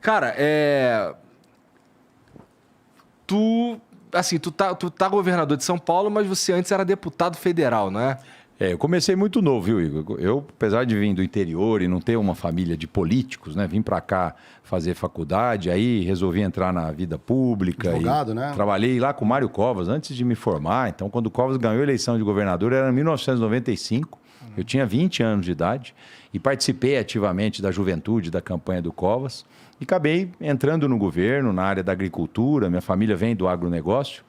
Cara, tu tá governador de São Paulo, mas você antes era deputado federal, não é? Eu comecei muito novo, viu, Igor? Eu, apesar de vir do interior e não ter uma família de políticos, né? Vim para cá fazer faculdade, aí resolvi entrar na vida pública. Advogado, né? Trabalhei lá com o Mário Covas antes de me formar. Então, quando o Covas ganhou a eleição de governador, era em 1995. Eu tinha 20 anos de idade e participei ativamente da juventude da campanha do Covas. E acabei entrando no governo, na área da agricultura. Minha família vem do agronegócio.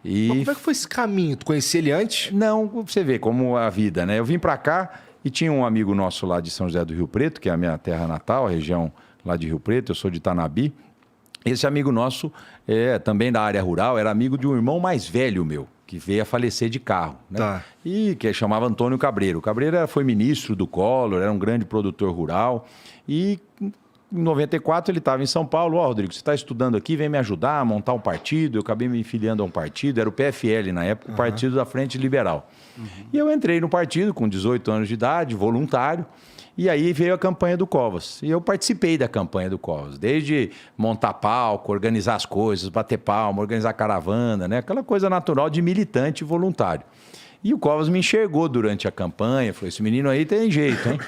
Mas como é que foi esse caminho? Tu conhecia ele antes? Não, você vê como a vida, né? Eu vim para cá e tinha um amigo nosso lá de São José do Rio Preto, que é a minha terra natal, a região lá de Rio Preto, eu sou de Itanabi. Esse amigo nosso, também da área rural, era amigo de um irmão mais velho meu, que veio a falecer de carro, né? Tá. E que chamava Antônio Cabreiro. O Cabreiro foi ministro do Collor, era um grande produtor rural e... Em 94 ele estava em São Paulo. Rodrigo, você está estudando aqui, vem me ajudar a montar um partido. Eu acabei me filiando a um partido, era o PFL na época, o Partido da Frente Liberal. E eu entrei no partido com 18 anos de idade, voluntário, e aí veio a campanha do Covas. E eu participei da campanha do Covas, desde montar palco, organizar as coisas, bater palma, organizar caravana, né? Aquela coisa natural de militante voluntário. E o Covas me enxergou durante a campanha, falou, esse menino aí tem jeito, hein?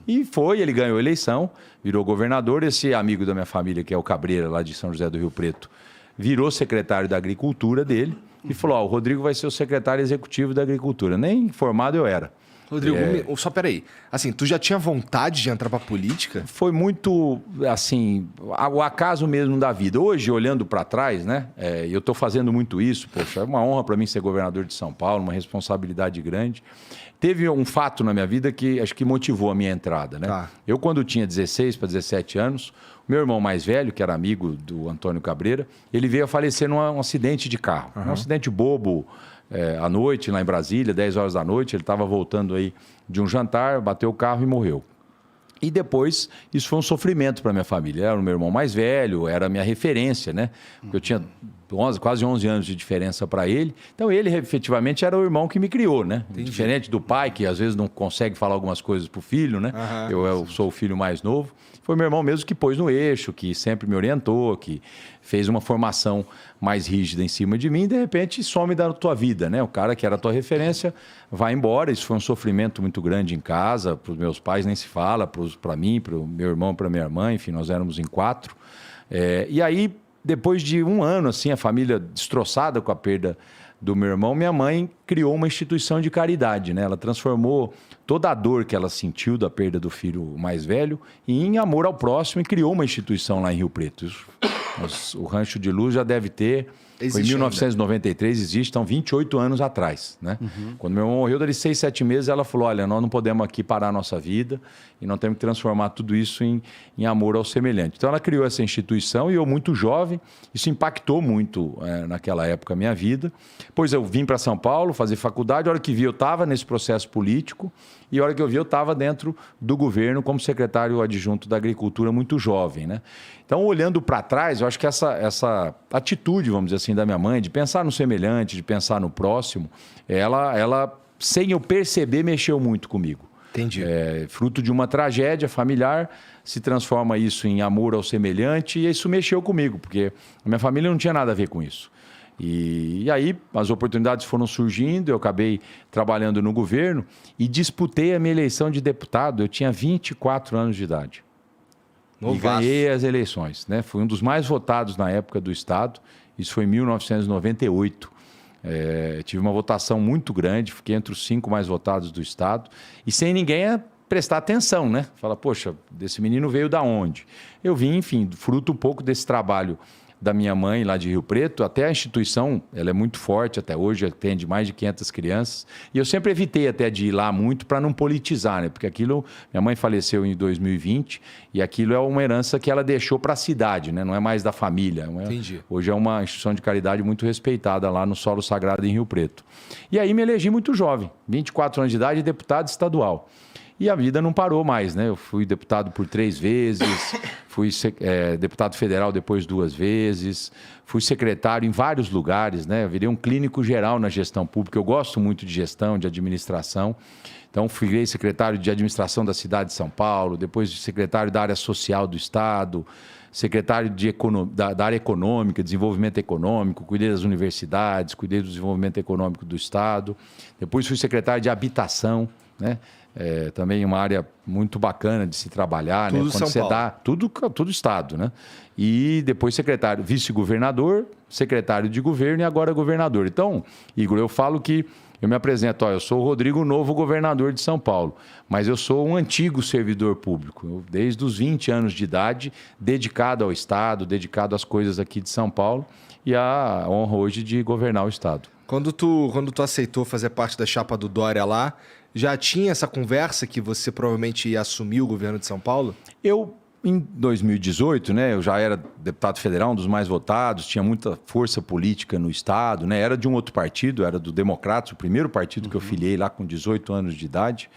E foi, ele ganhou a eleição, virou governador. Esse amigo da minha família, que é o Cabreira, lá de São José do Rio Preto, virou secretário da Agricultura dele e falou, o Rodrigo vai ser o secretário executivo da Agricultura. Nem informado eu era. Rodrigo, só peraí. Assim, tu já tinha vontade de entrar pra política? Foi muito, assim, o acaso mesmo da vida. Hoje, olhando para trás, né? Eu estou fazendo muito isso, poxa, é uma honra para mim ser governador de São Paulo, uma responsabilidade grande. Teve um fato na minha vida que acho que motivou a minha entrada, né? Tá. Eu, quando tinha 16 para 17 anos, meu irmão mais velho, que era amigo do Antônio Cabreira, ele veio a falecer num acidente de carro. Um acidente bobo, à noite, lá em Brasília, 10 horas da noite. Ele estava voltando aí de um jantar, bateu o carro e morreu. E depois, isso foi um sofrimento para minha família. Era o meu irmão mais velho, era a minha referência, né? Porque eu tinha quase 11 anos de diferença para ele. Então, ele efetivamente era o irmão que me criou, né? Entendi. Diferente do pai, que às vezes não consegue falar algumas coisas pro filho, né? Eu sou o filho mais novo. Foi meu irmão mesmo que pôs no eixo, que sempre me orientou, que fez uma formação mais rígida em cima de mim, e de repente some da tua vida, né? O cara que era a tua referência vai embora. Isso foi um sofrimento muito grande em casa, para os meus pais nem se fala, para mim, para o meu irmão, para minha irmã, enfim, nós éramos em 4. E aí, depois de um ano, assim, a família destroçada com a perda do meu irmão, minha mãe criou uma instituição de caridade, né? Ela transformou toda a dor que ela sentiu da perda do filho mais velho em amor ao próximo e criou uma instituição lá em Rio Preto. O Rancho de Luz já deve ter... Foi em 1993, existe, então 28 anos atrás, né? Quando meu irmão morreu, dali 6, 7 meses, ela falou, olha, nós não podemos aqui parar a nossa vida e nós temos que transformar tudo isso em amor ao semelhante. Então ela criou essa instituição e eu, muito jovem, isso impactou muito naquela época a minha vida. Depois eu vim para São Paulo fazer faculdade, a hora que vi eu estava nesse processo político e a hora que eu vi eu estava dentro do governo como secretário adjunto da Agricultura muito jovem, né? Então, olhando para trás, eu acho que essa atitude, vamos dizer assim, da minha mãe, de pensar no semelhante, de pensar no próximo, ela sem eu perceber, mexeu muito comigo. Entendi. Fruto de uma tragédia familiar, se transforma isso em amor ao semelhante e isso mexeu comigo, porque a minha família não tinha nada a ver com isso. E aí as oportunidades foram surgindo, eu acabei trabalhando no governo e disputei a minha eleição de deputado, eu tinha 24 anos de idade. Novaço. E ganhei as eleições, né? Fui um dos mais votados na época do Estado, isso foi em 1998. Tive uma votação muito grande, fiquei entre os 5 mais votados do Estado e sem ninguém prestar atenção, né? Fala, poxa, desse menino veio da onde? Eu vim, enfim, fruto um pouco desse trabalho da minha mãe lá de Rio Preto. Até a instituição, ela é muito forte até hoje, atende mais de 500 crianças. E eu sempre evitei até de ir lá muito para não politizar, né? Porque aquilo, minha mãe faleceu em 2020 e aquilo é uma herança que ela deixou para a cidade, né? Não é mais da família. Entendi. Hoje é uma instituição de caridade muito respeitada lá no Solo Sagrado em Rio Preto. E aí me elegi muito jovem, 24 anos de idade, deputado estadual. E a vida não parou mais, né? Eu fui deputado por 3 vezes, fui deputado federal depois 2 vezes, fui secretário em vários lugares, né? Eu virei um clínico geral na gestão pública, eu gosto muito de gestão, de administração. Então, fui secretário de administração da cidade de São Paulo, depois secretário da área social do Estado, secretário da área econômica, desenvolvimento econômico, cuidei das universidades, cuidei do desenvolvimento econômico do Estado. Depois fui secretário de habitação, né? Também uma área muito bacana de se trabalhar, tudo né? Quando São Paulo. Tudo Estado, né? E depois secretário, vice-governador, secretário de governo e agora governador. Então, Igor, eu falo que eu me apresento, eu sou o Rodrigo, novo governador de São Paulo, mas eu sou um antigo servidor público, desde os 20 anos de idade, dedicado ao Estado, dedicado às coisas aqui de São Paulo e a honra hoje de governar o Estado. Quando tu aceitou fazer parte da chapa do Dória lá, já tinha essa conversa que você provavelmente ia assumir o governo de São Paulo? Em 2018, né, eu já era deputado federal, um dos mais votados, tinha muita força política no Estado, né, era de um outro partido, era do Democratas, o primeiro partido que eu filiei lá com 18 anos de idade.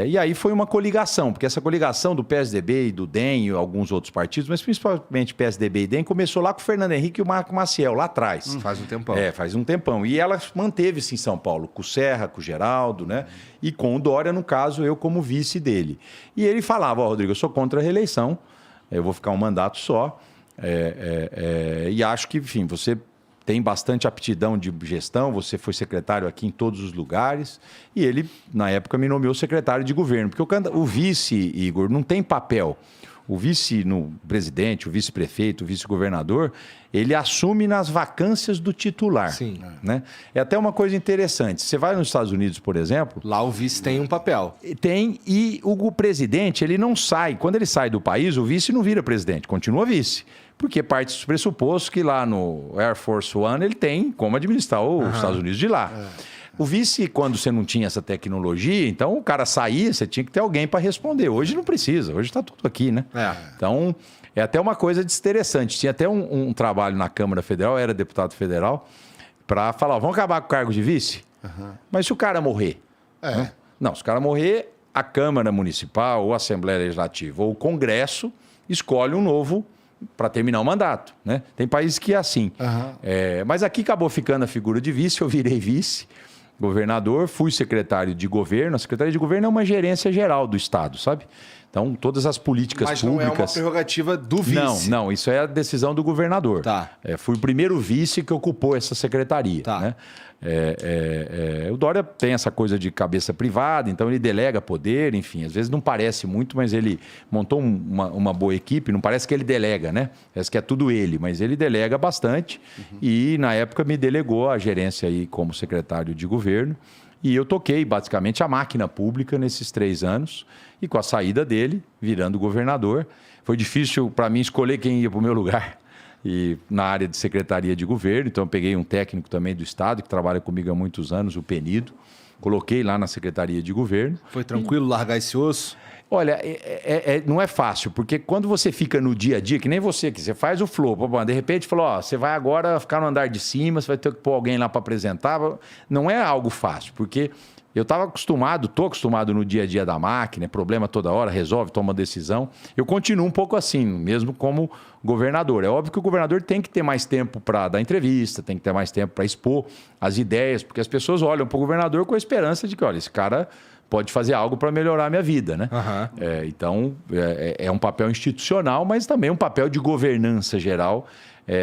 E aí foi uma coligação, porque essa coligação do PSDB e do DEM e alguns outros partidos, mas principalmente PSDB e DEM, começou lá com o Fernando Henrique e o Marco Maciel, lá atrás. Faz um tempão. Faz um tempão. E ela manteve-se em São Paulo, com o Serra, com o Geraldo, né? E com o Dória, no caso, eu como vice dele. E ele falava, Rodrigo, eu sou contra a reeleição, eu vou ficar um mandato só, e acho que, enfim, você tem bastante aptidão de gestão, você foi secretário aqui em todos os lugares, e ele, na época, me nomeou secretário de governo, porque o vice, Igor, não tem papel. O vice no presidente, o vice-prefeito, o vice-governador, ele assume nas vacâncias do titular. Sim. Né? É até uma coisa interessante. Você vai nos Estados Unidos, por exemplo... Lá o vice tem um papel. Tem, e o presidente, ele não sai. Quando ele sai do país, o vice não vira presidente, continua vice. Porque parte dos pressupostos que lá no Air Force One ele tem como administrar os Estados Unidos de lá. O vice, quando você não tinha essa tecnologia, então o cara saía, você tinha que ter alguém para responder. Hoje não precisa, hoje está tudo aqui, né? Então, é até uma coisa interessante. Tinha até um trabalho na Câmara Federal, era deputado federal, para falar, vamos acabar com o cargo de vice? Mas se o cara morrer? Não, se o cara morrer, a Câmara Municipal, ou a Assembleia Legislativa, ou o Congresso escolhe um novo para terminar o mandato, né? Tem países que é assim. Mas aqui acabou ficando a figura de vice, eu virei vice-governador, fui secretário de governo. A Secretaria de Governo é uma gerência geral do Estado, sabe? Então, todas as políticas públicas... Mas não é uma prerrogativa do vice. Não, isso é a decisão do governador. Tá. Fui o primeiro vice que ocupou essa secretaria. Tá. Né? O Dória tem essa coisa de cabeça privada, então ele delega poder, enfim, às vezes não parece muito, mas ele montou uma boa equipe, não parece que ele delega, né? Parece que é tudo ele, mas ele delega bastante e na época me delegou a gerência aí como secretário de governo e eu toquei basicamente a máquina pública nesses 3 anos e com a saída dele, virando governador, foi difícil para mim escolher quem ia para o meu lugar. E na área de secretaria de governo, então eu peguei um técnico também do Estado, que trabalha comigo há muitos anos, o Penido, coloquei lá na secretaria de governo. Foi tranquilo largar esse osso? Olha, não é fácil, porque quando você fica no dia a dia, que nem você, que você faz o flow, de repente falou, você vai agora ficar no andar de cima, você vai ter que pôr alguém lá para apresentar, não é algo fácil, porque... Eu estou acostumado no dia a dia da máquina, problema toda hora, resolve, toma decisão. Eu continuo um pouco assim, mesmo como governador. É óbvio que o governador tem que ter mais tempo para dar entrevista, tem que ter mais tempo para expor as ideias, porque as pessoas olham para o governador com a esperança de que, olha, esse cara pode fazer algo para melhorar a minha vida, né? Então, é um papel institucional, mas também um papel de governança geral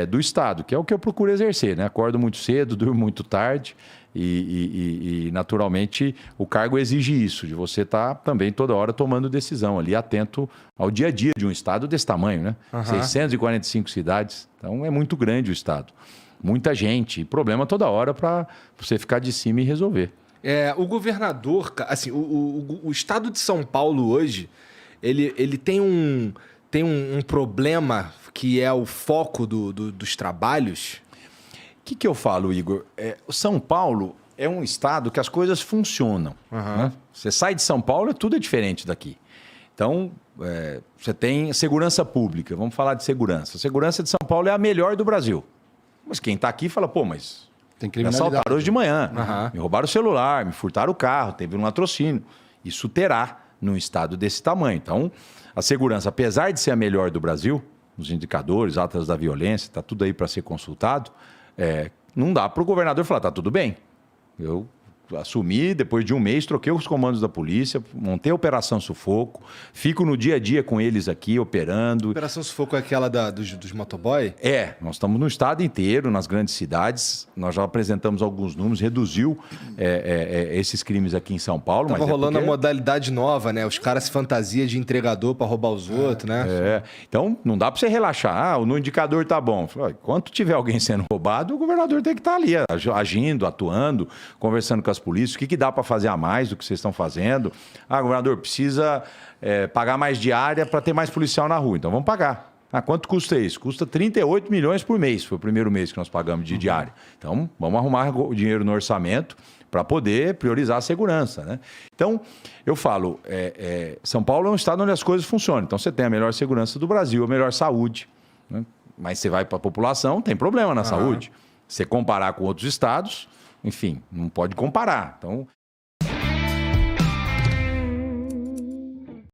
do Estado, que é o que eu procuro exercer, né? Acordo muito cedo, durmo muito tarde. E, naturalmente, o cargo exige isso, de você estar também toda hora tomando decisão ali, atento ao dia a dia de um Estado desse tamanho, né? 645 cidades, então é muito grande o Estado. Muita gente, problema toda hora para você ficar de cima e resolver. O governador, assim, o Estado de São Paulo hoje, ele tem um problema que é o foco dos trabalhos... O que eu falo, Igor? São Paulo é um estado que as coisas funcionam. Né? Você sai de São Paulo, tudo é diferente daqui. Então, você tem segurança pública. Vamos falar de segurança. A segurança de São Paulo é a melhor do Brasil. Mas quem está aqui fala, mas me assaltaram hoje de manhã, me roubaram o celular, me furtaram o carro, teve um latrocínio. Isso terá num estado desse tamanho. Então, a segurança, apesar de ser a melhor do Brasil, os indicadores, atas da violência, está tudo aí para ser consultado, não dá para o governador falar, tá tudo bem. Eu assumi, depois de um mês, troquei os comandos da polícia, montei a Operação Sufoco, fico no dia a dia com eles aqui, operando. A Operação Sufoco é aquela dos motoboy? Nós estamos no estado inteiro, nas grandes cidades, nós já apresentamos alguns números, reduziu esses crimes aqui em São Paulo. Tava rolando a modalidade nova, né? Os caras se fantasiam de entregador para roubar os outros, né? Então, não dá para você relaxar, no indicador tá bom. Enquanto tiver alguém sendo roubado, o governador tem que estar ali, agindo, atuando, conversando com as polícias, o que dá para fazer a mais do que vocês estão fazendo. Governador, precisa pagar mais diária para ter mais policial na rua, então vamos pagar. Quanto custa isso? Custa 38 milhões por mês, foi o primeiro mês que nós pagamos de diária. Então, vamos arrumar o dinheiro no orçamento para poder priorizar a segurança, né? Então, eu falo, São Paulo é um estado onde as coisas funcionam. Então, você tem a melhor segurança do Brasil, a melhor saúde, né? Mas você vai para a população, tem problema na saúde. Você comparar com outros estados, enfim, não pode comparar. Então,